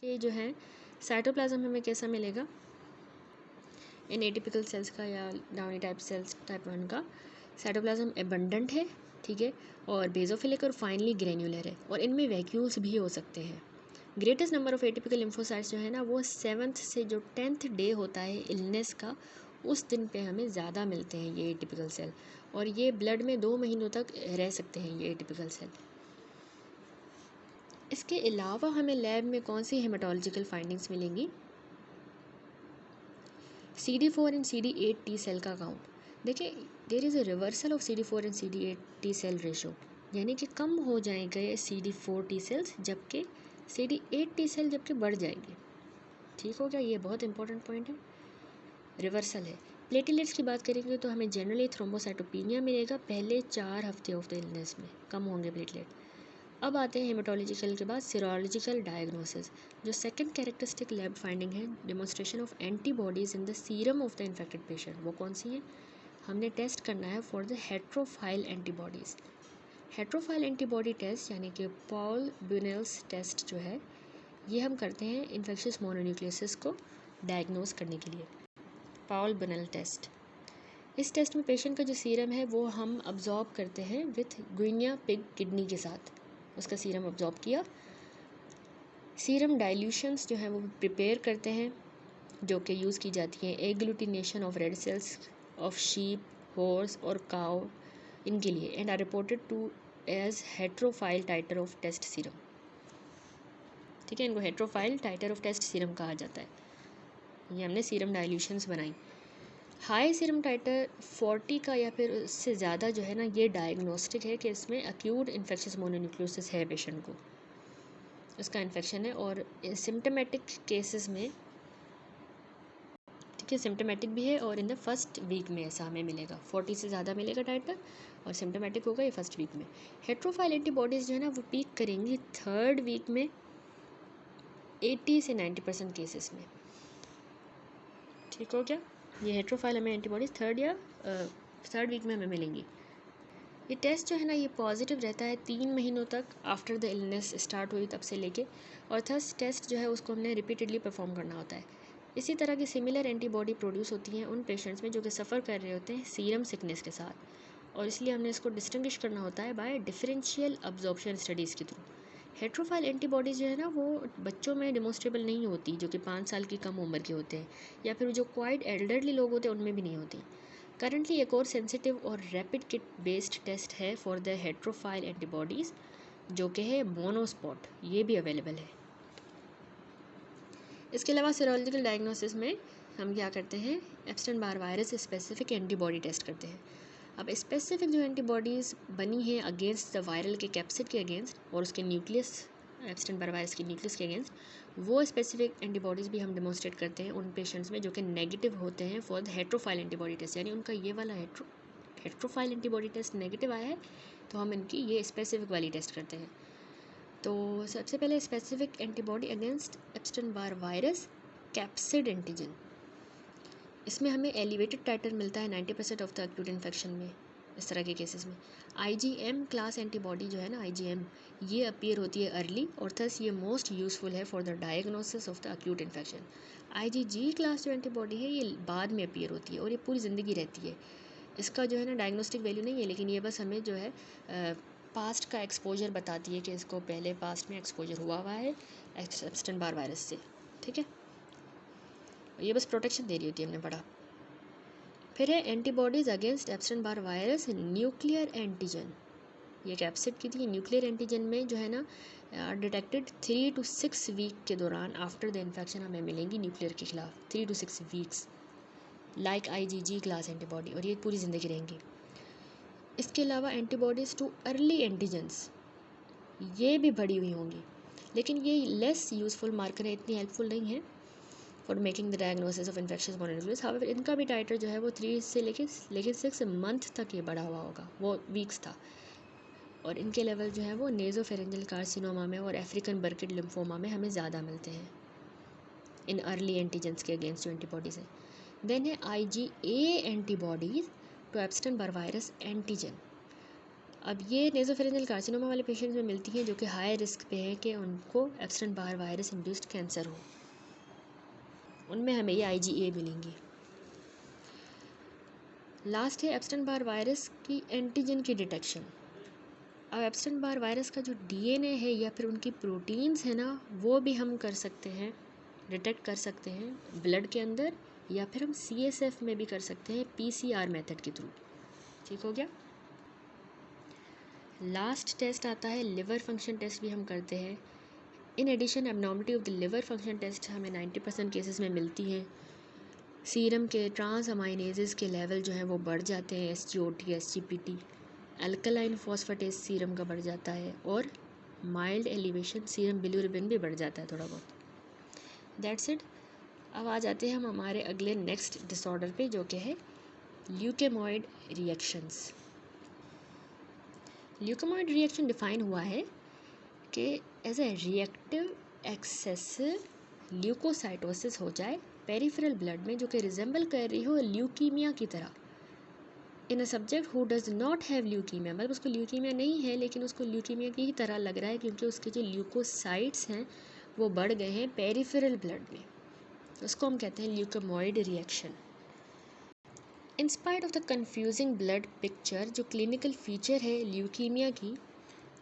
ये जो है साइटोप्लाज्म हमें कैसा मिलेगा, इन एटिपिकल सेल्स का या डाउनी टाइप सेल्स टाइप 1 का साइटोप्लाज्म एबंडेंट है, ठीक है, और बेसोफिलिक और फाइनली ग्रेन्युलर है, और इनमें वैक्यूल्स भी हो सकते हैं। Greatest number of atypical lymphocytes जो है ना वो 7th से जो 10th डे होता है इलनेस का, उस दिन पे हमें ज़्यादा मिलते हैं ये एटिपिकल सेल, और ये ब्लड में 2 महीनों तक रह सकते हैं ये एटिपिकल सेल। इसके अलावा हमें लैब में कौन सी हेमाटोलॉजिकल फाइंडिंग्स मिलेंगी, CD4 and CD8 T cell का काउंट। देखिए there is a reversal of CD4 and CD8 T cell ratio, यानी कि कम हो जाएंगे CD4 टी सेल्स जबकि CD8 टी सेल जबकि बढ़ जाएंगे। ठीक हो गया, ये बहुत इंपॉर्टेंट पॉइंट है, रिवर्सल है। प्लेटलेट्स की बात करेंगे तो हमें जनरली थ्रोम्बोसाइटोपिनिया मिलेगा पहले 4 हफ्ते ऑफ द इलनेस में, कम होंगे प्लेटलेट। अब आते हैं हेमाटोलॉजिकल के बाद सीरोलॉजिकल डायग्नोसिस। जो सेकंड कैरेक्टरिस्टिक लैब फाइंडिंग है, demonstration of antibodies in the serum of the infected patient, वो कौन सी है, हमने टेस्ट करना है for the heterophile antibodies. Heterophile antibody test यानी कि पॉल ब्यूनेल्स टेस्ट जो है, ये हम करते हैं इन्फेक्शियस मोनोन्यूक्लियोसिस को डायग्नोस करने के लिए, पॉल ब्यूनेल टेस्ट। इस टेस्ट में पेशेंट का जो सीरम है वो हम अब्जॉर्ब करते हैं विथ गुइनिया पिग किडनी के साथ, उसका सीरम अब्जॉर्ब किया। सीरम डाइल्यूशंस जो है वो प्रिपेयर करते हैं, जो कि यूज़ की जाती हैं agglutination of red cells of sheep, horse और काउ इनके लिए, and are reported to as heterophile titre of test serum. ठीक है, इनको heterophile titre of test serum कहा जाता है। ये हमने सीरम डाइल्यूशंस बनाई। हाई सीरम टाइटर 40 का या फिर उससे ज़्यादा जो है ना, ये डायग्नोस्टिक है कि इसमें अक्यूट इन्फेक्शियस मोनोन्यूक्लियोसिस है पेशेंट को, उसका इन्फेक्शन है। और सिम्टोमेटिक केसेस में, ठीक है, सिम्टोमेटिक भी है और इन द फर्स्ट वीक में ऐसा हमें मिलेगा, 40 से ज़्यादा मिलेगा टाइटर और सिम्टोमेटिक होगा ये फर्स्ट वीक में। हेट्रोफाइल एंटीबॉडीज़ जो है ना वो पीक करेंगी 3rd वीक में 80 से 90% केसेस में। ठीक हो गया, ये हेट्रोफाइल हमें एंटीबॉडीज़ 3rd वीक में हमें मिलेंगी। ये टेस्ट जो है ना ये पॉजिटिव रहता है 3 महीनों तक आफ्टर द इलनेस स्टार्ट हुई तब से लेके, और थर्स टेस्ट जो है उसको हमने रिपीटेडली परफॉर्म करना होता है। इसी तरह की सिमिलर एंटीबॉडी प्रोड्यूस होती हैं उन पेशेंट्स में जो कि सफ़र कर रहे होते हैं सीरम सिकनेस के साथ, और इसलिए हमने इसको डिस्टिंग्विश करना होता है बाय डिफरेंशियल अब्जॉर्प्शन स्टडीज़ के थ्रू। हेट्रोफाइल एंटीबॉडीज़ जो है ना वो बच्चों में डिमोस्ट्रेबल नहीं होती, जो कि 5 साल की कम उम्र के होते हैं, या फिर जो क्वाइट एल्डरली लोग होते हैं उनमें भी नहीं होती। करंटली एक और सेंसिटिव और रैपिड किट बेस्ड टेस्ट है फॉर द हेट्रोफाइल एंटीबॉडीज़, जो कि है मोनोस्पॉट, ये भी अवेलेबल है। इसके अलावा सीरोलॉजिकल डायग्नोसिस में हम क्या करते हैं, Epstein Barr virus specific antibody test करते हैं। अब स्पेसिफिक जो एंटीबॉडीज़ बनी हैं अगेंस्ट द वायरल के कैप्सिड के अगेंस्ट और उसके न्यूक्लियस, एप्स्टेन बार वायरस के न्यूक्लियस के अगेंस्ट, वो स्पेसिफिक एंटीबॉडीज़ भी हम डेमोन्स्ट्रेट करते हैं उन पेशेंट्स में जो कि नेगेटिव होते हैं फॉर द हेट्रोफाइल एंटीबॉडी टेस्ट, यानी उनका ये वाला हेट्रोफाइल एंटीबॉडी टेस्ट नेगेटिव आया है तो हम इनकी ये स्पेसिफिक वाली टेस्ट करते हैं। तो सबसे पहले specific antibody against Epstein Barr virus capsid antigen, इसमें हमें एलिवेटेड टाइटर मिलता है 90% ऑफ द एक्यूट इन्फेक्शन में, इस तरह के केसेस में। IgM क्लास एंटीबॉडी जो है ना, IgM, ये अपीयर होती है अर्ली और थस ये मोस्ट यूज़फुल है for the diagnosis of the acute infection. IgG class जो एंटीबॉडी है ये बाद में अपीयर होती है और ये पूरी ज़िंदगी रहती है। इसका जो है ना डायग्नोस्टिक वैल्यू नहीं है, लेकिन ये बस हमें जो है पास्ट का एक्सपोजर बताती है कि इसको पहले पास्ट में एक्सपोजर हुआ है एप्स्टेन बार वायरस से। ठीक है, ये बस प्रोटेक्शन दे रही होती है, हमने पढ़ा। फिर है antibodies against Epstein Barr virus nuclear antigen, ये कैप्सिड की थी। न्यूक्लियर एंटीजन में जो है ना डिटेक्टेड 3 to 6 वीक के दौरान आफ्टर द इन्फेक्शन हमें मिलेंगी न्यूक्लियर के खिलाफ 3 to 6 weeks, like IgG class antibody, और ये पूरी ज़िंदगी रहेंगी। इसके अलावा एंटीबॉडीज़ टू अर्ली एंटीजन्स, ये भी बढ़ी हुई होंगी, लेकिन ये लेस यूज़फुल मार्कर है, इतनी हेल्पफुल नहीं है for making the diagnosis of infectious mononucleosis. However इनका भी टाइटर जो है वो 3 से लेकिन 6 मंथ तक ये बढ़ा हुआ होगा, वो वीक्स था, और इनके लेवल जो है वो नेज़ोफेरेंजियल कार्सिनोमा में और अफ्रीकन बर्किड लिम्फोमा में हमें ज़्यादा मिलते हैं इन अर्ली एंटीजेंस के अगेंस्ट जो एंटीबॉडीज़ हैं। देन है IgA antibodies to Epstein Barr virus antigen. अब ये नेज़ोफेरेंजियल कार्सिनोमा वाले पेशेंट्स में मिलती हैं जो कि हाई रिस्क पे है कि उनको abstain Barr virus induced cancer हो, उनमें हमें ये IgA मिलेंगी। लास्ट है एब्स्टेन बार वायरस की एंटीजन की डिटेक्शन। अब एब्स्टेन बार वायरस का जो DNA है या फिर उनकी प्रोटीन्स है ना, वो भी हम कर सकते हैं, डिटेक्ट कर सकते हैं ब्लड के अंदर, या फिर हम CSF में भी कर सकते हैं PCR मेथड के थ्रू। ठीक हो गया। लास्ट टेस्ट आता है लिवर फंक्शन टेस्ट, भी हम करते हैं। In addition abnormality of the liver function test हमें 90% केसेस में मिलती हैं। सीरम के ट्रांस अमाइनेजेस के लेवल जो है वो बढ़ जाते हैं, SGOT, SGPT, alkaline phosphatase serum का बढ़ जाता है, और माइल्ड एलिवेशन सीरम बिलिरुबिन भी बढ़ जाता है थोड़ा बहुत। That's it. अब आ जाते हैं हम हमारे अगले नेक्स्ट डिसऑर्डर पे, जो कि है leukaemoid reactions. Leukaemoid reaction define हुआ है कि as a reactive excessive leucocytosis हो जाए पेरिफेरल ब्लड में, जो कि रिजेंबल कर रही हो ल्यूकीमिया की तरह, in a subject who does not have leukaemia, मतलब उसको ल्यूकीमिया नहीं है लेकिन उसको ल्यूकीमिया की ही तरह लग रहा है क्योंकि उसके जो ल्यूकोसाइट्स हैं वो बढ़ गए हैं पेरिफेरल ब्लड में। उसको हम कहते हैं leukaemoid reaction. In spite of the confusing blood picture, जो क्लिनिकल फीचर है ल्यूकीमिया की,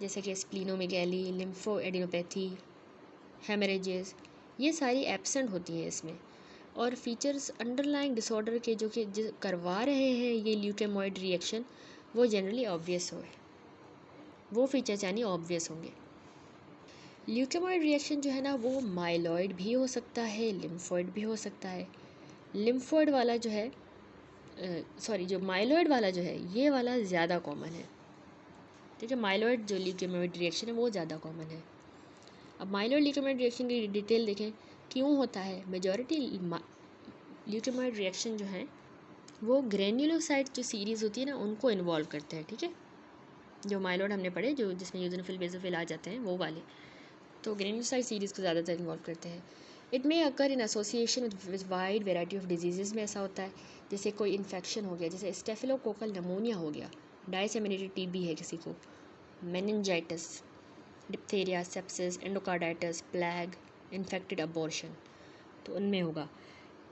जैसे कि स्प्लीनोमेगैली, लिम्फोएडिनोपैथी, हेमरेजेस, ये सारी एब्सेंट होती हैं इसमें, और फीचर्स अंडरलाइंग डिसऑर्डर के जो कि करवा रहे हैं ये ल्यूकेमॉइड रिएक्शन, वो जनरली ऑब्वियस हो, वो फीचर्स यानी ऑब्वियस होंगे। ल्यूकेमॉइड रिएक्शन जो है ना वो माइलॉइड भी हो सकता है, लिम्फोइड भी हो सकता है। लिम्फोइड वाला जो है जो माइलॉइड वाला जो है ये वाला ज़्यादा कॉमन है। ठीक है, माइलॉइड जो ल्यूकेमॉइड रिएक्शन है वो ज़्यादा कॉमन है। अब माइलॉइड ल्यूकेमॉइड रिएक्शन की डिटेल देखें क्यों होता है। मेजॉरिटी ल्यूकेमॉइड रिएक्शन जो है वो ग्रेन्युलोसाइट जो सीरीज़ होती है ना उनको इन्वॉल्व करते हैं। ठीक है, जो माइलॉइड हमने पढ़े जो जिसमें यूजोफिल बेसोफिल आ जाते हैं वो वाले, तो ग्रेन्युलोसाइट सीरीज़ को ज़्यादातर इन्वॉल्व करते हैं। It may occur in association with wide variety of disease में ऐसा होता है, जैसे कोई इन्फेक्शन हो गया, जैसे स्टेफिलोकोकल नमोनिया हो गया, डाइसेमिनेटेड TB है किसी को, meningitis, diphtheria, sepsis, endocarditis, plague, infected abortion, तो उनमें होगा।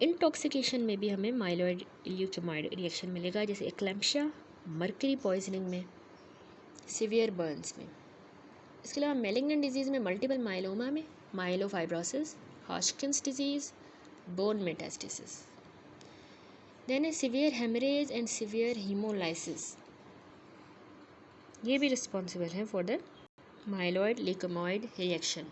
इंटॉक्सिकेशन में भी हमें माइलॉइड ल्यूकेमॉइड रिएक्शन मिलेगा, जैसे एक्लैम्पशिया, मर्करी पॉइजनिंग में, सीवियर बर्न्स में। इसके अलावा मैलिग्नेंट डिजीज़ में मल्टीपल माइलोमा में, myelofibrosis, Hodgkin's disease, bone metastasis. Then है severe haemorrhage and severe haemolysis, ये भी रिस्पॉन्सिबल हैं for the myeloid leukaemoid reaction.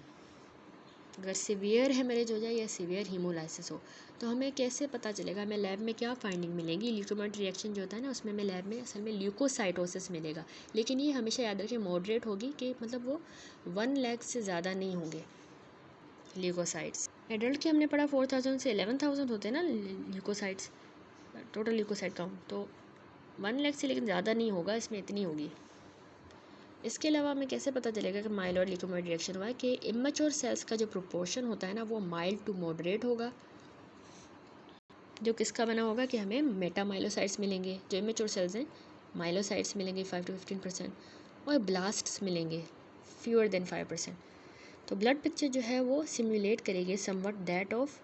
अगर सीवियर हेमरेज हो जाए या सीवियर हीमोलाइसिस हो तो हमें कैसे पता चलेगा, हमें लैब में क्या फाइंडिंग मिलेगी। ल्यूकेमॉइड रिएक्शन जो होता है ना उसमें हमें लैब में असल में ल्यूकोसाइटोसिस मिलेगा, लेकिन ये हमेशा याद रखें मॉडरेट होगी, कि मतलब वो 1 लाख से ज़्यादा नहीं होंगे ल्यूकोसाइट्स। एडल्ट के हमने पढ़ा 4000 से 11000 होते हैं ना ल्यूकोसाइट्स, टोटल ल्यूकोसाइट काउंट, तो 1 लाख से लेकिन ज़्यादा नहीं होगा, इसमें इतनी होगी। इसके अलावा हमें कैसे पता चलेगा कि माइलॉइड ल्यूकेमॉइड रिएक्शन हुआ है, कि इमेच्योर सेल्स का जो प्रोपोर्शन होता है ना वो माइल्ड टू मॉडरेट होगा, जो किसका बना होगा कि हमें मेटामाइलोसाइट्स मिलेंगे, जो इमेच्योर सेल्स हैं माइलोसाइट्स मिलेंगे 5 to 15%, और ब्लास्ट्स मिलेंगे फ्यूअर देन 5%। तो ब्लड पिक्चर जो है वो सिमुलेट करेगी somewhat that of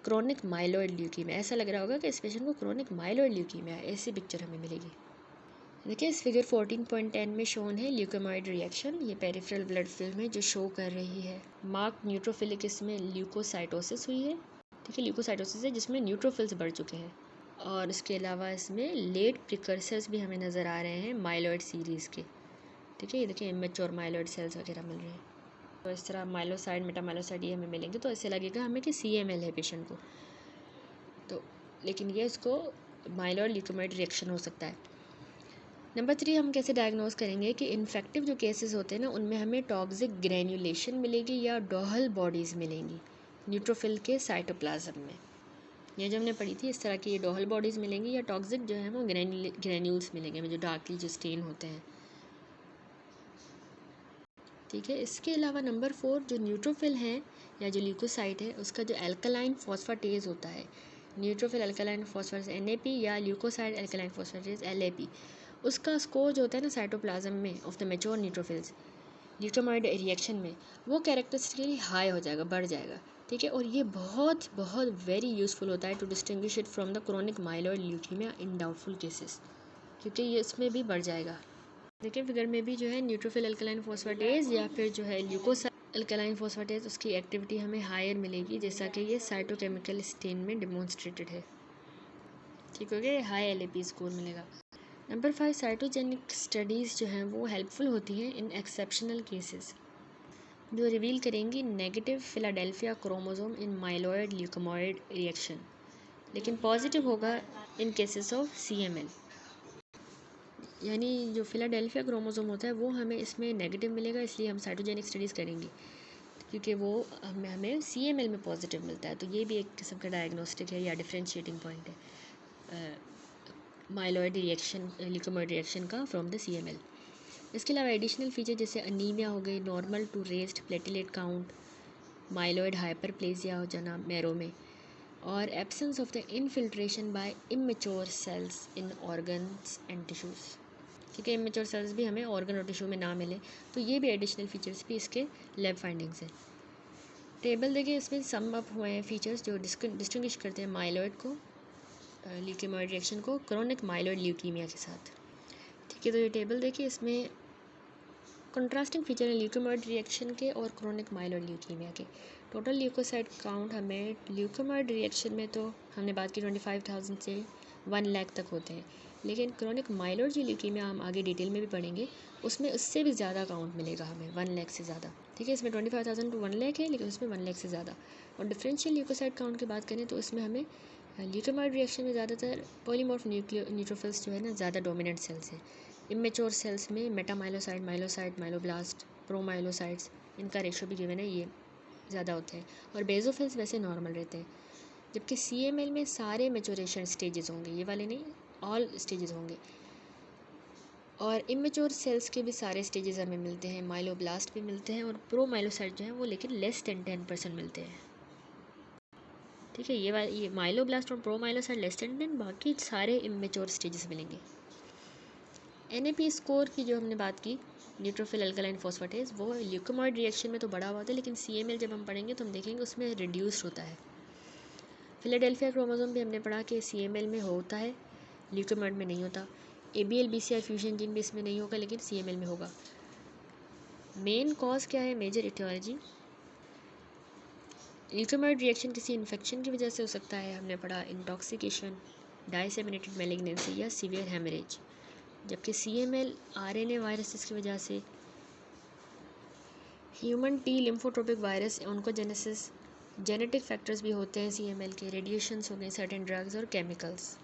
chronic myeloid leukaemia. ऐसा लग रहा होगा कि इस पेशेंट को क्रोनिक माइलॉइड ल्यूकीमिया है, ऐसी पिक्चर हमें मिलेगी। देखिए इस फिगर 14.10 में शोन है ल्यूकेमॉइड रिएक्शन, ये पेरिफेरल ब्लड फिल्म है जो शो कर रही है मार्क न्यूट्रोफिलिक, इसमें ल्यूकोसाइटोसिस हुई है। ठीक है, ल्यूकोसाइटोसिस है जिसमें न्यूट्रोफिल्स बढ़ चुके हैं, और इसके अलावा इसमें लेट प्रिकर्सर्स भी हमें नज़र आ रहे हैं माइलॉइड सीरीज़ के। ठीक है, ये देखिए इमेच्योर माइलॉइड सेल्स वगैरह मिल रहे हैं, तो इस तरह माइलोसाइड, मेटामाइलोसाइड ये हमें मिलेंगे, तो इससे लगेगा हमें कि CML है पेशेंट को, तो लेकिन ये इसको माइलॉइड ल्यूकेमॉइड रिएक्शन हो सकता है। नंबर 3 हम कैसे डायग्नोज करेंगे कि इन्फेक्टिव जो केसेस होते हैं ना उनमें हमें टॉक्सिक ग्रैन्युलेशन मिलेगी या डोहल बॉडीज़ मिलेंगी न्यूट्रोफिल के साइटोप्लाज्म में। ये जो हमने पढ़ी थी इस तरह की ये डोहल बॉडीज़ मिलेंगी, या टॉक्सिक जो है वो ग्रैन्यूल्स मिलेंगे जो डार्कली जो स्टेन होते हैं। ठीक है, इसके अलावा नंबर 4 जो न्यूट्रोफिल है या जो ल्यूकोसाइट है उसका जो एल्कलाइन फॉस्फेटेज होता है, न्यूट्रोफिल एल्कलाइन फॉस्फेटेज NAP या ल्यूकोसाइड एल्कलाइन फॉस्फेटेज LAP, उसका स्कोर जो होता है ना साइटोप्लाज्म में of the mature neutrophils leukaemoid reaction में, वो कैरेक्टरिस्टिकली हाई हो जाएगा, बढ़ जाएगा। ठीक है, और ये बहुत बहुत वेरी यूज़फुल होता है to distinguish it from the chronic myeloid leukaemia in doubtful cases, क्योंकि ये इसमें भी बढ़ जाएगा। देखिए फिगर में भी जो है न्यूट्रोफिल अल्कलाइन फॉस्फेटेज या फिर जो है ल्यूकोसाइड अल्कलाइन फॉस्फेटेज, उसकी एक्टिविटी हमें हायर मिलेगी, जैसा कि ये साइटोकेमिकल स्टेन में डेमोन्स्ट्रेटेड है। ठीक हो गया, हाई LAP स्कोर मिलेगा। नंबर 5, साइटोजेनिक स्टडीज़ जो हैं वो हेल्पफुल होती हैं इन एक्सेप्शनल केसेस, जो रिवील करेंगी negative Philadelphia chromosome in myeloid leukaemoid reaction, लेकिन पॉजिटिव होगा इन केसेस ऑफ CML। यानी जो फिलाडेल्फिया क्रोमोसोम होता है वो हमें इसमें नेगेटिव मिलेगा, इसलिए हम साइटोजेनिक स्टडीज़ करेंगे, क्योंकि वो हमें CML में पॉजिटिव मिलता है। तो ये भी एक किस्म का डायग्नोस्टिक है या डिफरेंशिएटिंग पॉइंट है माइलॉइड रिएक्शन ल्यूकोमॉइड रिएक्शन का फ्रॉम द CML। इसके अलावा एडिशनल फीचर जैसे अनीमिया हो गई, normal to raised platelet count, myeloid hyperplasia हो जाना मैरो में, और absence of the infiltration by immature cells in organs and tissues, क्योंकि इमेच्योर सेल्स भी हमें ऑर्गन और टिश्यू में ना मिले, तो ये भी एडिशनल फीचर्स भी इसके लैब फाइंडिंग्स हैं। टेबल देखिए, इसमें सम अप हुए हैं फीचर्स जो डिस्टिंग्विश करते हैं माइलॉइड को ल्यूकेमॉइड रिएक्शन को क्रोनिक माइलॉइड ल्यूकीमिया के साथ। ठीक है, तो ये टेबल देखिए, इसमें कंट्रास्टिंग फीचर है ल्यूकेमॉइड रिएक्शन के और क्रोनिक माइलॉइड ल्यूकीमिया के। टोटल ल्यूकोसाइट काउंट हमें ल्यूकेमॉइड रिएक्शन में तो हमने बात की 25,000 से 1 लाख तक होते हैं, लेकिन क्रोनिक माइलॉइड जो ल्यूकीमिया हम आगे डिटेल में भी पढ़ेंगे, उसमें उससे भी ज़्यादा काउंट मिलेगा हमें, 1 लाख से ज़्यादा। ठीक है, इसमें 25,000 टू 1 लाख है, लेकिन उसमें 1 लाख से ज़्यादा। और डिफरेंशियल ल्यूकोसाइट काउंट की बात करें तो इसमें हमें ल्यूकेमॉइड रिएक्शन में ज़्यादातर पॉलीमॉर्फ न्यूट्रोफिल्स जो है ना ज़्यादा डोमिनेंट सेल्स हैं। इमेच्योर सेल्स में मेटामाइलोसाइट, माइलोसाइट, माइलोब्लास्ट, प्रोमाइलोसाइट्स, इनका रेशो भी गिवन है, ये ज़्यादा होते हैं। और बेजोफिल्स वैसे नॉर्मल रहते हैं, जबकि CML में सारे मेचोरेशन स्टेजेस होंगे, ये वाले नहीं, ऑल स्टेजेस होंगे। और इमेच्योर सेल्स के भी सारे स्टेजेस हमें मिलते हैं, माइलोब्लास्ट भी मिलते हैं, और प्रोमाइलोसाइट जो हैं वो लेकिन लेस देन 10% मिलते हैं। ठीक है, ये माइलोब्लास्ट और प्रोमाइलोसाइट लेस देन 10, बाकी सारे इमेच्योर स्टेजेस मिलेंगे। NAP स्कोर की जो हमने बात की, न्यूट्रोफिल अल्कलाइन फॉस्फेटेज, वो ल्यूकेमॉइड रिएक्शन में तो बड़ा हुआ था, लेकिन CML जब हम पढ़ेंगे तो हम देखेंगे उसमें रिड्यूस्ड होता है। फिलाडेल्फिया क्रोमोसोम भी हमने पढ़ा कि CML में होता है, ल्यूकेमॉइड में नहीं होता। ABL BCR फ्यूजन जीन भी इसमें नहीं होगा, लेकिन CML में होगा। मेन कॉज क्या है, मेजर इटियोलॉजी ल्यूकेमॉइड रिएक्शन किसी इन्फेक्शन की वजह से हो सकता है, हमने पढ़ा इंटॉक्सिकेशन, डाइसेमिनेटेड मैलिग्नेंसी या सीवियर हेमरेज, जबकि CML RNA वायरसेस की वजह से, human T lymphotropic virus oncogenesis, genetic factors भी होते हैं CML के, रेडिएशंस हो गए, सर्टेन ड्रग्स और केमिकल्स।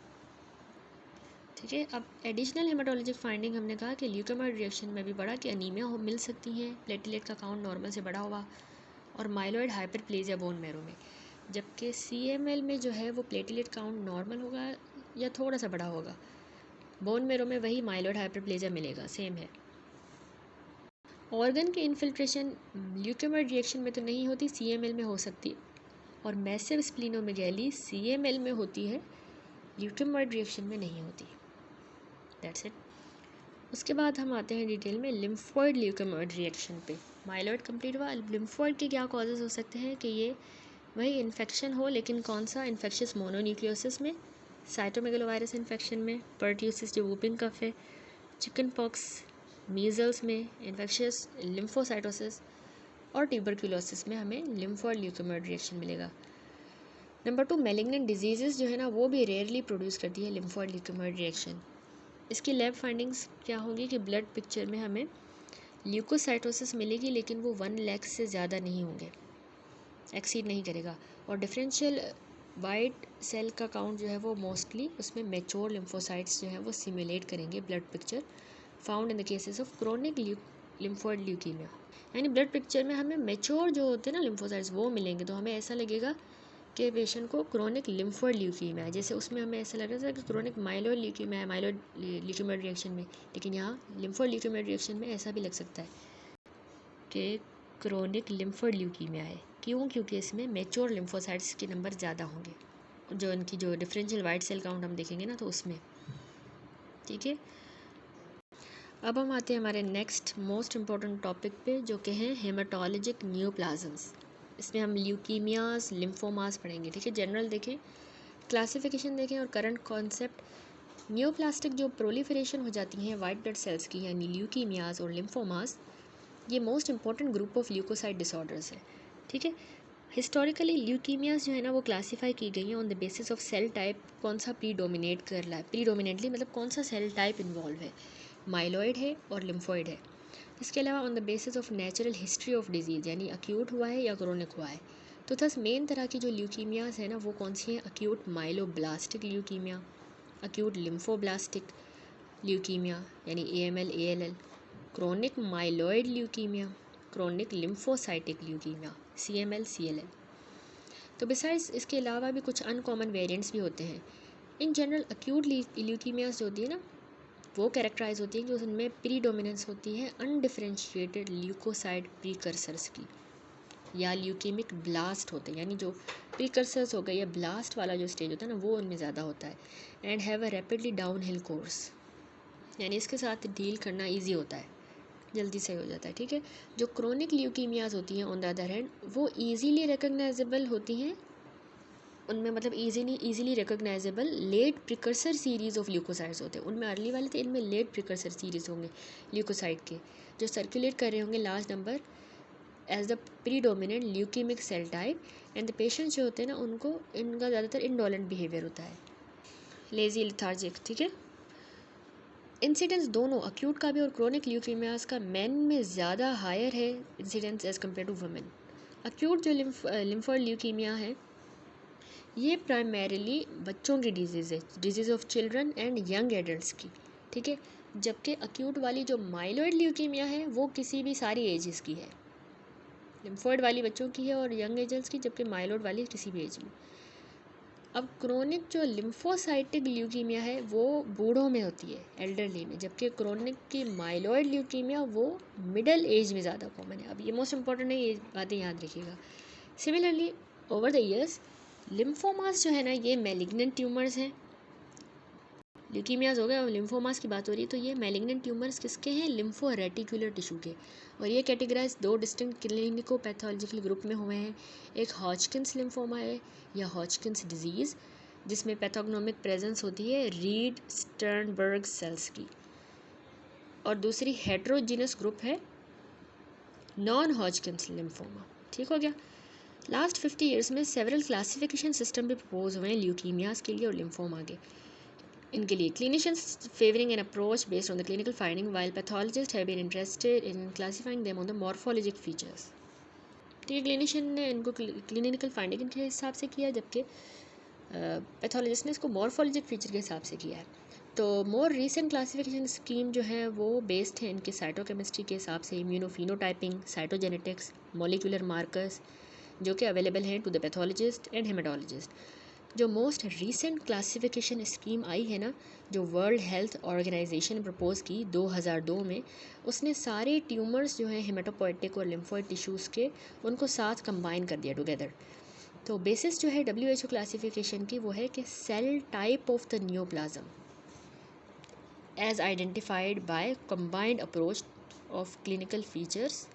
ठीक है, अब एडिशनल हेमाटोलॉजिक फाइंडिंग हमने कहा कि ल्यूकेमॉइड रिएक्शन में भी बढ़ा कि अनीमिया मिल सकती है, प्लेटलेट का काउंट नॉर्मल से बढ़ा हुआ, और माइलॉइड हाइपरप्लेजिया बोन मैरो में, जबकि CML में जो है वो प्लेटलेट काउंट नॉर्मल होगा या थोड़ा सा बढ़ा होगा, बोन मैरो में वही माइलॉइड हाइपरप्लेजिया मिलेगा, सेम है। ऑर्गन की इन्फिल्ट्रेशन ल्यूकेमॉइड रिएक्शन में तो नहीं होती, CML में हो सकती है, और मैसिव स्प्लीनोमेगैली CML में होती है, ल्यूकेमॉइड रिएक्शन में नहीं होती। That's it. उसके बाद हम आते हैं डिटेल में लिम्फोइड ल्यूकेमॉइड रिएक्शन पे। माइलॉइड कंप्लीट हुआ, लिम्फोइड के क्या कॉजेज़ हो सकते हैं कि ये वही इन्फेक्शन हो, लेकिन कौन सा, इन्फेक्शियस मोनोन्यूक्लियोसिस में, साइटोमेगलोवायरस इन्फेक्शन में, पर्ट्यूसिस जो वूपिंग कफ है, चिकन पॉक्स, मीजल्स में, इन्फेक्शियस लिम्फोसाइटोसिस, और ट्यूबरक्यूलोसिस में हमें लिम्फोइड ल्यूकेमॉइड रिएक्शन मिलेगा। नंबर 2, मैलिग्नेंट डिजीज़ जो है ना वो भी रेयरली प्रोड्यूस करती है लिम्फोइड ल्यूकेमॉइड रिएक्शन। इसकी लैब फाइंडिंग्स क्या होगी कि ब्लड पिक्चर में हमें ल्यूकोसाइटोसिस मिलेगी, लेकिन वो 1 लाख से ज़्यादा नहीं होंगे, एक्सीड नहीं करेगा। और डिफरेंशियल वाइट सेल का काउंट जो है वो मोस्टली उसमें मैच्योर लिम्फोसाइट्स जो है वो सिमुलेट करेंगे blood picture, found in the cases of chronic lymphoid leukaemia. यानी ब्लड पिक्चर में हमें मैच्योर जो होते हैं ना लिम्फोसाइट्स वो मिलेंगे, तो हमें ऐसा लगेगा कि पेशेंट को क्रोनिक लिम्फोइड ल्यूकीमिया है, जैसे उसमें हमें ऐसा लग रहा था कि क्रोनिक माइलॉइड ल्यूकीमिया है माइलॉइड ल्यूकीमिया रिएक्शन में, लेकिन यहाँ लिम्फोइड ल्यूकीमिया रिएक्शन में ऐसा भी लग सकता है कि क्रोनिक लिम्फोइड ल्यूकीमिया है। क्यों? क्योंकि इसमें मैच्योर लिम्फोसाइट्स के नंबर ज़्यादा होंगे, जो इनकी जो डिफरेंशियल वाइट सेल काउंट हम देखेंगे ना तो उसमें। ठीक है, अब हम आते हैं हमारे नेक्स्ट मोस्ट इम्पॉर्टेंट टॉपिक पे, जो कि हैं हेमाटोलॉजिक न्यूप्लाज्म्स। इसमें हम ल्यूकीमियाज, लिम्फोमास पढ़ेंगे। ठीक है, जनरल देखें, क्लासिफिकेशन देखें और करंट कॉन्सेप्ट। न्यूप्लास्टिक जो प्रोलिफरेशन हो जाती हैं वाइट ब्लड सेल्स की, यानी ल्यूकीमियाज और लिम्फोमास, ये most important group of leucocyte disorders है। ठीक है, हिस्टोरिकली ल्यूकीमियाज जो है ना वो क्लासीफाई की गई हैं on the basis of cell type, कौन सा प्रीडोमिनेट कर रहा है, प्रीडोमिनेटली मतलब कौन सा सेल टाइप इन्वॉल्व है, माइलॉइड है और लिम्फॉइड है। इसके अलावा on the basis of natural history of disease, यानी अक्यूट हुआ है या क्रोनिक हुआ है। तो थस मेन तरह की जो ल्यूकीमियाज है ना वो कौन सी हैं, acute myeloblastic leukaemia, acute lymphoblastic leukaemia यानी AML ALL, chronic myeloid leukaemia, chronic lymphocytic leukaemia CML CLL। तो बिसाइड्स इसके अलावा भी कुछ अनकॉमन वेरिएंट्स भी होते हैं। इन जनरल अक्यूट ल्यूकीमियाज जो होती है ना वो कैरेक्टराइज होती है कि उनमें प्रीडोमिनेंस होती है अनडिफरेंशिएटेड ल्यूकोसाइड प्रीकर्सर्स की, या ल्यूकेमिक ब्लास्ट होते हैं, यानी जो प्रीकर्सर्स हो गए या ब्लास्ट वाला जो स्टेज होता है ना वो उनमें ज़्यादा होता है। And have a rapidly down hill course, यानी इसके साथ डील करना ईजी होता है, जल्दी से हो जाता है। ठीक है, जो क्रोनिक ल्यूकीमियाज होती हैं ऑन द अदर हैंड वो ईजीली रिकग्नाइजेबल होती हैं, उनमें मतलब easily recognisable late precursor series of leucocytes होते हैं। उनमें अर्ली वाले थे, इनमें लेट प्रिकर्सर सीरीज़ होंगे ल्यूकोसाइड के, जो सर्कुलेट कर रहे होंगे large number as the predominant leukaemic cell type. And the patients जो होते हैं ना उनको इनका ज़्यादातर इंडोलेंट बिहेवियर होता है, लेजी लिथार्जिक। ठीक है, इंसिडेंस दोनों अक्यूट का भी और क्रोनिक ल्यूकीमियाज का मैन में ज़्यादा हायर है incidence as compare to women. Acute जो लिम्फोइड ल्यूकीमिया है ये प्राइमरीली बच्चों की डिजीज़ है, disease of children and young adults की। ठीक है, जबकि अक्यूट वाली जो माइलॉइड ल्यूकीमिया है वो किसी भी सारी एजेस की है, लिम्फोइड वाली बच्चों की है और यंग एजल्ट्स की, जबकि माइलॉइड वाली किसी भी एज में। अब क्रोनिक जो लिम्फोसाइटिक ल्यूकीमिया है वो बूढ़ों में होती है, एल्डरली में, जबकि क्रोनिक की माइलॉइड ल्यूकीमिया वो मिडल एज में ज़्यादा कॉमन है। अब ये मोस्ट इंपॉर्टेंट है, ये बातें याद रखिएगा। Similarly over the years lymphomas जो है ना ये मैलिग्नेंट ट्यूमर्स हैं, ल्यूकीमियाज हो गया और लिम्फोमास की बात हो रही है, तो ये मैलिग्नेंट ट्यूमर्स किसके हैं, लिम्फो रेटिकुलर टिश्यू के। और ये कैटेगराइज दो डिस्टिंक्ट क्लिनिको पैथोलॉजिकल ग्रुप में हुए हैं। एक हॉजकिंस लिम्फोमा है या हॉजकिंस डिजीज़, जिसमें पैथोग्नोमिक प्रेजेंस होती है रीड स्टर्नबर्ग सेल्स की, और दूसरी हेट्रोजीनस ग्रुप है नॉन हॉजकिंस लिम्फोमा। ठीक हो गया। लास्ट 50 ईयर्स में सेवरल क्लासिफिकेशन सिस्टम भी प्रपोज हुए हैं ल्यूकीमियाज के लिए और लिम्फोमा के, इनके लिए। Clinicians favouring an approach based on the clinical finding, while pathologist have been interested in classifying them on the morphologic features. ठीक है, क्लिनिशियन ने इनको क्लिनिकल फाइंडिंग के हिसाब से किया, जबकि पैथोलॉजिस्ट ने इसको मॉर्फोलॉजिक फीचर के हिसाब से किया है। तो मोर रीसेंट क्लासिफिकेशन स्कीम जो है वो बेस्ड है इनके साइटोकेमिस्ट्री के हिसाब से, इम्यूनोफिनोटाइपिंग, साइटोजेनेटिक्स, मॉलिक्यूलर मार्कर्स, जो कि अवेलेबल हैं to the pathologist and haematologist. जो मोस्ट रीसेंट क्लासिफिकेशन स्कीम आई है ना, जो वर्ल्ड हेल्थ ऑर्गेनाइजेशन ने प्रपोज की 2002 में, उसने सारे ट्यूमर्स जो हैं हेमाटोपोइटिक और लिम्फोइड टिश्यूज़ के, उनको साथ कंबाइन कर दिया टुगेदर। तो बेसिस जो है WHO क्लासिफिकेशन की वो है कि cell type of the neoplasm as identified by combined approach of clinical features,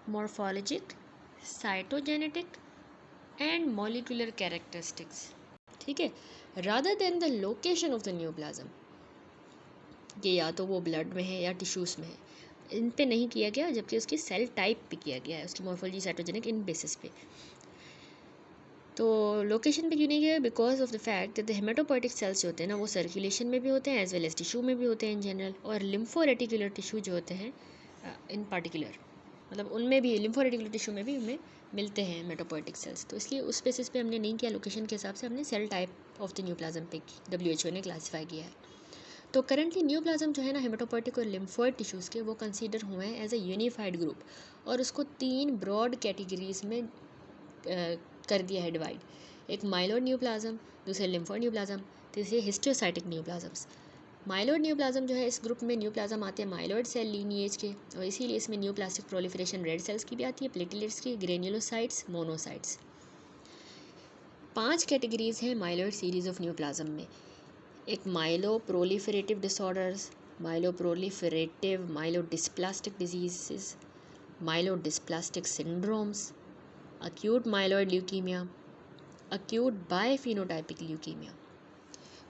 morphologic, cytogenetic and molecular characteristics. ठीक है, rather than the location of the neoplasm, ये या तो वो ब्लड में है या टिश्यूज़ में है, इन पे नहीं किया गया, जबकि उसकी सेल टाइप पे किया गया है, उसकी मॉर्फोलॉजी, साइटोजेनिक, इन बेसिस पे। तो लोकेशन पे क्यों नहीं गया, because of the fact that the haematopoietic cells जो होते हैं ना वो सर्कुलेशन में भी होते हैं एज वेल एज टिश्यू में भी होते हैं इन जनरल, और लिम्फोरेटिकुलर टिश्यू जो होते हैं इन पार्टिकुलर, मतलब उनमें भी लिम्फोरेटिकुलर टिश्यू में भी हमें मिलते हैं मेटापोइटिक सेल्स। तो इसलिए उस बेसिस पे हमने नहीं किया, लोकेशन के हिसाब से हमने cell type of the neoplasm पे WHO ने क्लासीफाई किया है। तो करंटली न्यूप्लाज्म जो है ना हेमाटोपोइटिक और लिम्फोइड टिश्यूज़ के, वो कंसीडर हुए हैं एज ए यूनिफाइड ग्रुप, और उसको 3 ब्रॉड कैटेगरीज में कर दिया है डिवाइड। एक माइलॉइड न्यूप्लाज्म, दूसरे लिम्फोइड न्यूप्लाज्म, तीसरे हिस्टोसाइटिक न्यूप्लाज्म्स। माइलॉइड न्यूप्लाज्म जो है इस ग्रुप में न्यूप्लाज्म आते हैं माइलॉइड सेल लीनिएज के, और इसीलिए इसमें न्यूप्लास्टिक प्रोलिफरेशन रेड सेल्स की भी आती है, प्लेटलेट्स की, ग्रेन्युलोसाइट्स, मोनोसाइट्स। 5 कैटेगरीज हैं माइलॉइड सीरीज ऑफ न्यूप्लाज्म में। एक myeloproliferative disorders, myeloproliferative myelodysplastic diseases, myelodysplastic syndromes, acute myeloid leukemia, acute biphenotypic leukemia।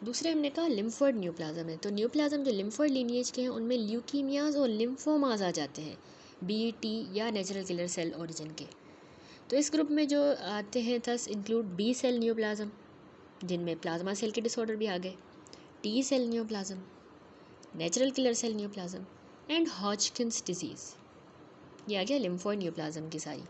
दूसरे हमने कहा लिम्फोइड न्यूप्लाज्म है, तो न्यूप्लाज्म जो लिम्फोइड लीनिएज के हैं उनमें ल्यूकीमियाज और लिम्फोमाज आ जाते हैं, बी टी या नेचुरल किलर सेल ओरिजिन के। तो इस ग्रुप में जो आते हैं thus include B cell neoplasm, जिनमें प्लाज्मा सेल के डिसऑर्डर भी आ गए, T cell neoplasm, natural killer cell neoplasm and Hodgkin's disease. ये आ गया लिम्फोइड न्यूप्लाज्म की सारी।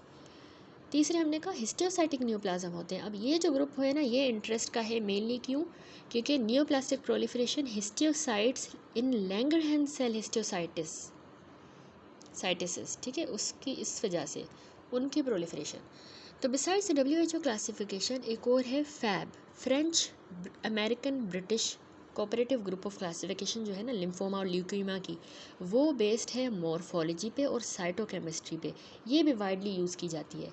तीसरे हमने कहा हिस्टियोसाइटिक न्यूप्लाज्म होते हैं। अब ये जो ग्रुप है ना, ये इंटरेस्ट का है मेनली, क्यों? क्योंकि न्यूप्लास्टिक प्रोलिफरेशन हिस्टियोसाइट्स इन लैंगरहैंस सेल हिस्टियोसाइटिस, ठीक है, उसकी इस वजह से उनकी प्रोलिफरेशन। तो बिसाइड्स WHO क्लासिफिकेशन एक और है FAB, French American British cooperative group of classification जो है ना लिम्फोमा और ल्यूकीमिया की, वो बेस्ड है मॉर्फोलॉजी पे और साइटोकेमिस्ट्री पे। ये भी वाइडली यूज़ की जाती है।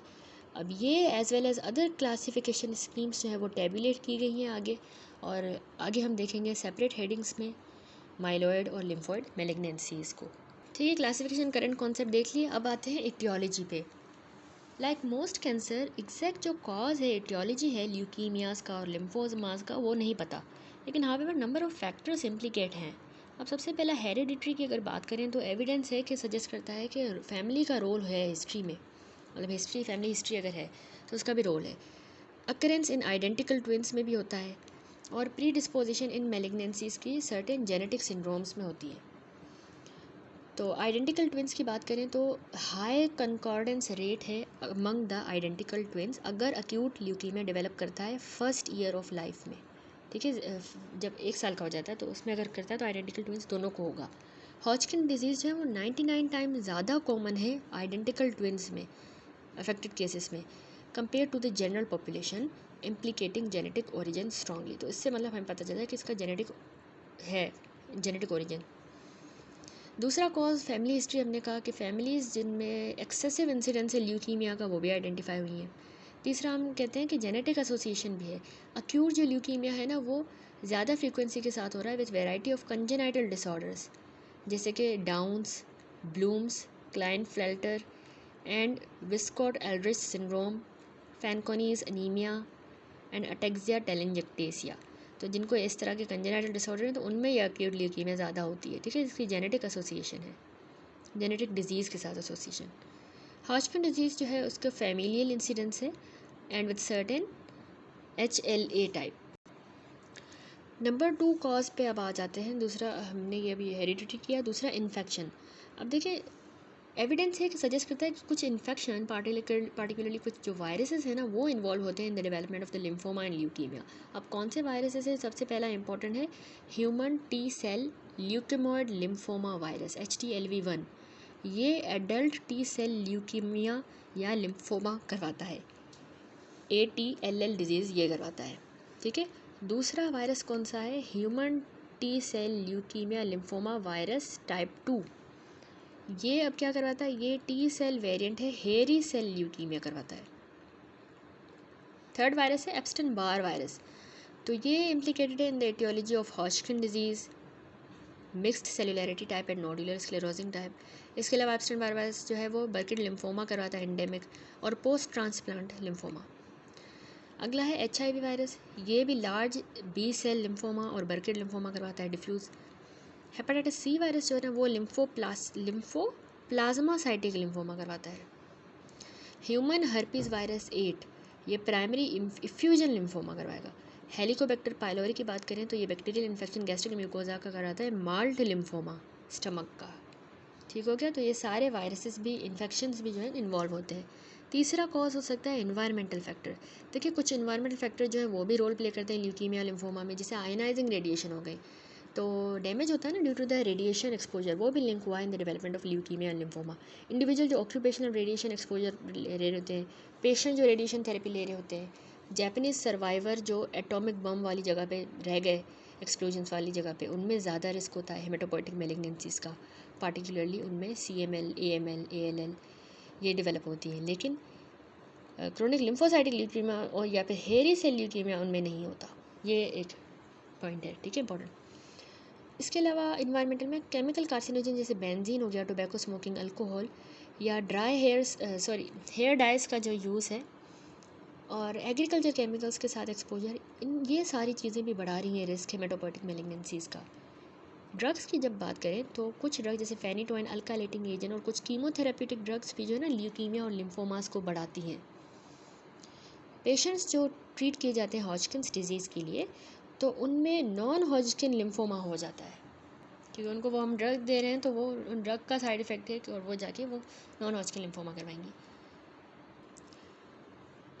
अब ये as well as other classification schemes जो है वो टेबुलेट की गई हैं आगे, और आगे हम देखेंगे सेपरेट हेडिंग्स में माइलॉइड और लिम्फोइड मैलिग्नेंसीज को। ठीक है, क्लासिफिकेशन करंट कॉन्सेप्ट देख लिए। अब आते हैं इटियोलॉजी पे। लाइक मोस्ट कैंसर, एग्जैक्ट जो कॉज है, इटियोलॉजी है ल्यूकीमियाज का और लिम्फोमाज का, वो नहीं पता, लेकिन however number of factors implicate हैं। अब सबसे पहला हेरिडिटरी की अगर बात करें तो एविडेंस है कि सजेस्ट करता है कि फैमिली का रोल है हिस्ट्री में, मतलब हिस्ट्री, फैमिली हिस्ट्री अगर है तो उसका भी रोल है। अकरेंस इन आइडेंटिकल ट्विंस में भी होता है, और प्री डिस्पोजिशन इन मैलिग्नेंसीज की सर्टेन जेनेटिक सिंड्रोम्स में होती है। तो आइडेंटिकल ट्विंस की बात करें तो हाई कंकॉर्डेंस रेट है अमंग द आइडेंटिकल ट्विंस अगर अक्यूट ल्यूकीमिया डेवलप करता है फर्स्ट ईयर ऑफ लाइफ में। ठीक है, जब 1 साल का हो जाता है तो उसमें अगर करता है तो आइडेंटिकल ट्विंस दोनों को होगा। हॉजकिन डिजीज़ जो है वो 99 टाइम ज़्यादा कॉमन है आइडेंटिकल ट्विंस में, अफेक्टेड केसेस में, compare to the general population implicating genetic origin strongly. तो इससे मतलब हमें पता चलता है कि इसका जेनेटिक ओरिजिन। दूसरा कॉज फैमिली हिस्ट्री, हमने कहा कि फैमिलीज़ जिनमें एक्सेसिव इंसिडेंस है ल्यूकीमिया का वो भी आइडेंटिफाई हुई हैं। तीसरा हम कहते हैं कि जेनेटिक एसोसिएशन भी है। अक्यूट जो ल्यूकीमिया है ना वो ज़्यादा फ्रीक्वेंसी के साथ हो रहा है with variety of congenital disorders, जैसे कि Down's, Bloom's, Klinefelter and Wiskott Aldrich syndrome, Fanconi's anaemia and ataxia telangiectasia. तो जिनको इस तरह के कंजेनाइटल डिसऑर्डर हैं तो उनमें यह अक्यूट ल्यूकीमिया ज़्यादा होती है। ठीक है, इसकी जेनेटिक एसोसिएशन है, जेनेटिक डिजीज़ के साथ एसोसिएशन। हॉजकिन डिजीज़ जो है उसका फैमिलियल इंसिडेंस है and with certain HLA type. Number 2 cause पे अब आ जाते हैं। दूसरा हमने ये अभी हेरिडिटी किया, दूसरा इन्फेक्शन। अब देखिए एविडेंस है कि सजेस्ट करता है कि कुछ इन्फेक्शन पार्टिकुलरली कुछ जो वायरसेस हैं ना वो इन्वॉल्व होते हैं in the development of the lymphoma and leukaemia. अब कौन से वायरसेस हैं? सबसे पहला इंपॉर्टेंट है human T cell leukaemoid lymphoma virus HTLV1। ये एडल्ट टी सेल ल्यूकीमिया या लिम्फोमा करवाता है, ATLL डिजीज़ ये करवाता है। ठीक है, दूसरा वायरस कौन सा है? Human T cell leukaemia lymphoma virus type 2। ये अब क्या करवाता है? ये टी सेल वेरिएंट है, हेरी सेल ल्यूकीमिया करवाता है। थर्ड वायरस है एप्स्टन बार वायरस। तो ये इम्प्लिकेटेड है in the aetiology of Hodgkin disease, mixed cellularity type and nodular sclerosing type. इसके अलावा एप्स्टन बार वायरस जो है वो बर्किड लिम्फोमा करवाता है, एंडेमिक और पोस्ट ट्रांसप्लांट लिम्फोमा। अगला है HIV वायरस। ये भी लार्ज बी सेल लिम्फोमा और बर्किड लिम्फोमा करवाता है, डिफ्यूज़। हेपेटाइटिस C वायरस जो है ना वो लिम्फोप्लाज्मासाइटिक लिम्फोमा करवाता है। ह्यूमन हर्पीज़ वायरस 8 ये प्राइमरी इफ्यूजन लिम्फोमा करवाएगा। हेलिकोबैक्टर पाइलोरी की बात करें तो ये बैक्टीरियल इन्फेक्शन गैस्ट्रिक म्यूकोजा का कराता है, माल्ट लिम्फोमा स्टमक का। ठीक हो गया, तो ये सारे वायरसेस भी, इन्फेक्शंस भी जो है इन्वॉल्व होते हैं। तीसरा कॉज हो सकता है इन्वायरमेंटल फैक्टर। देखिए कुछ इन्वायरमेंटल फैक्टर जो है वो भी रोल प्ले करते हैं ल्यूकीमिया लिम्फोमा में, जैसे आयनाइजिंग रेडिएशन हो गई, तो डैमेज होता है ना due to the radiation exposure, वो भी लिंक हुआ in the development of leukaemia and lymphoma. Individual जो ऑक्यूपेशनल रेडिएशन एक्सपोजर ले रहे होते हैं, पेशेंट जो रेडिएशन थेरेपी ले रहे होते हैं, जापानीज़ सर्वाइवर जो एटॉमिक बम वाली जगह पे रह गए, एक्सप्लोजन्स वाली जगह पे, उनमें ज़्यादा रिस्क होता है हेमेटोपोइटिक मैलिग्नेंसीज का, पार्टिकुलरली उनमें CML, AML, ALL ये डेवलप होती हैं। लेकिन क्रोनिक लिम्फोसाइटिक ल्यूकीमिया और या फिर हेरी सेल ल्यूकीमिया उनमें नहीं होता। ये एक पॉइंट है, ठीक है, इंपॉर्टेंट। इसके अलावा इन्वायरमेंटल में केमिकल कार्सिनोजन जैसे बेंजीन हो गया, टोबैको स्मोकिंग, अल्कोहल या ड्राई हेयर डाइज का जो यूज़ है और एग्रीकल्चर केमिकल्स के साथ एक्सपोजर, ये सारी चीज़ें भी बढ़ा रही हैं रिस्क हेमेटोपोइटिक मैलिग्नेंसीज़ का। ड्रग्स की जब बात करें तो कुछ ड्रग्स जैसे फेनिटोइन, अल्कालेटिंग एजेंट और कुछ कीमोथेरेप्यूटिक ड्रग्स भी जो है ना ल्यूकीमिया और लिम्फोमास को बढ़ाती हैं। पेशेंट्स जो ट्रीट किए जाते हैं हॉजकिन्स डिजीज़ के लिए, तो उनमें नॉन हॉजकिन लिम्फोमा हो जाता है, क्योंकि उनको वो हम ड्रग दे रहे हैं तो वो ड्रग का साइड इफ़ेक्ट है और वो जाके वो नॉन हॉजकिन लिम्फोमा करवाएंगे।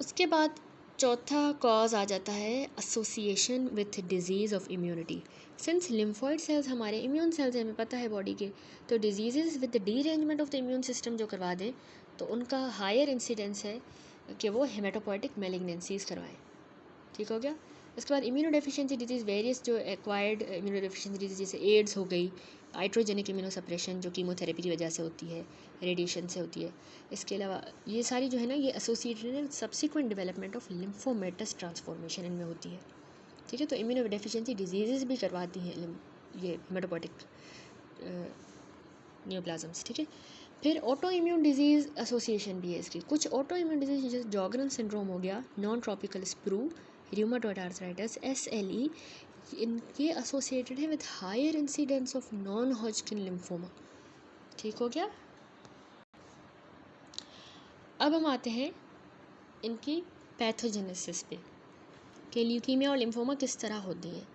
उसके बाद चौथा कॉज आ जाता है association with disease of immunity. Since lymphoid cells हमारे इम्यून सेल्स हैं, हमें पता है बॉडी के, तो disease with the derangement of the immune system जो करवा दें तो उनका हायर इंसिडेंस है कि वो हेमेटोपोइटिक मैलिग्नेंसीज़ करवाएं। ठीक हो गया। उसके बाद इम्यूनो डेफिशिएंसी डिजीज़, वेरियस जो एक्वायर्ड इम्यूनो डेफिशिएंसी डिजीज़ जैसे एड्स हो गई, हाइड्रोजेनिक इम्यूनो सप्रेशन जो कीमोथेरेपी की वजह से होती है, रेडिएशन से होती है। इसके अलावा ये सारी जो है ना ये एसोसिएटेड है सब्सिक्वेंट डेवलपमेंट ऑफ लिम्फोमेटस ट्रांसफॉर्मेशन इनमें होती है। ठीक है, तो इम्यूनो डेफिशिएंसी डिजीज़ भी करवाती हैं ये हेमेटोपोइटिक न्यूप्लाज्म्स। ठीक है, फिर ऑटो इम्यून डिजीज़ एसोसिएशन भी है इसकी। कुछ ऑटो इम्यून डिजीज जैसे जॉगरन सिंड्रोम हो गया, non tropical sprue, rheumatoid arthritis, SLE, इनके एसोसिएटेड है with higher incidence of non Hodgkin lymphoma. ठीक हो गया। अब हम आते हैं इनकी पैथोजेनेसिस पे कि ल्यूकीमिया और लिम्फोमा किस तरह होती हैं।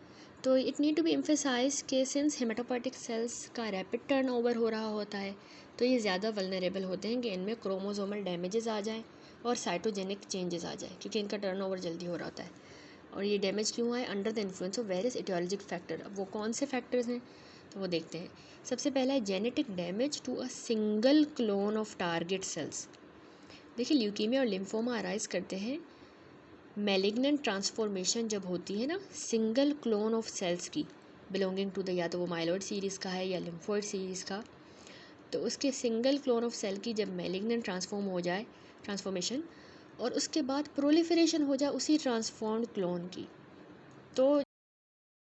तो it need to be emphasise के सिंस हेमेटोपोइटिक सेल्स का रैपिड टर्नओवर हो रहा होता है तो ये ज़्यादा वल्नरेबल होते हैं कि इनमें क्रोमोसोमल डैमेजेस आ जाएं और साइटोजेनिक चेंजेस आ जाएं, क्योंकि इनका टर्नओवर जल्दी हो रहा होता है। और ये डैमेज क्यों आए? Under the influence of various aetiologic factor. अब वो कौन से फैक्टर्स हैं तो वो देखते हैं। सबसे पहला है genetic damage to a single clone of target cells. देखिए ल्यूकीमिया और लिम्फोमा अराइज करते हैं मैलिग्नेंट ट्रांसफॉर्मेशन जब होती है ना सिंगल क्लोन ऑफ सेल्स की, बिलोंगिंग टू द, या तो वो माइलॉइड सीरीज़ का है या लिम्फोइड सीरीज़ का, तो उसके सिंगल क्लोन ऑफ सेल की जब मैलिग्नेंट ट्रांसफॉर्म हो जाए ट्रांसफॉर्मेशन और उसके बाद प्रोलिफरेशन हो जाए उसी ट्रांसफॉर्म्ड क्लोन की, तो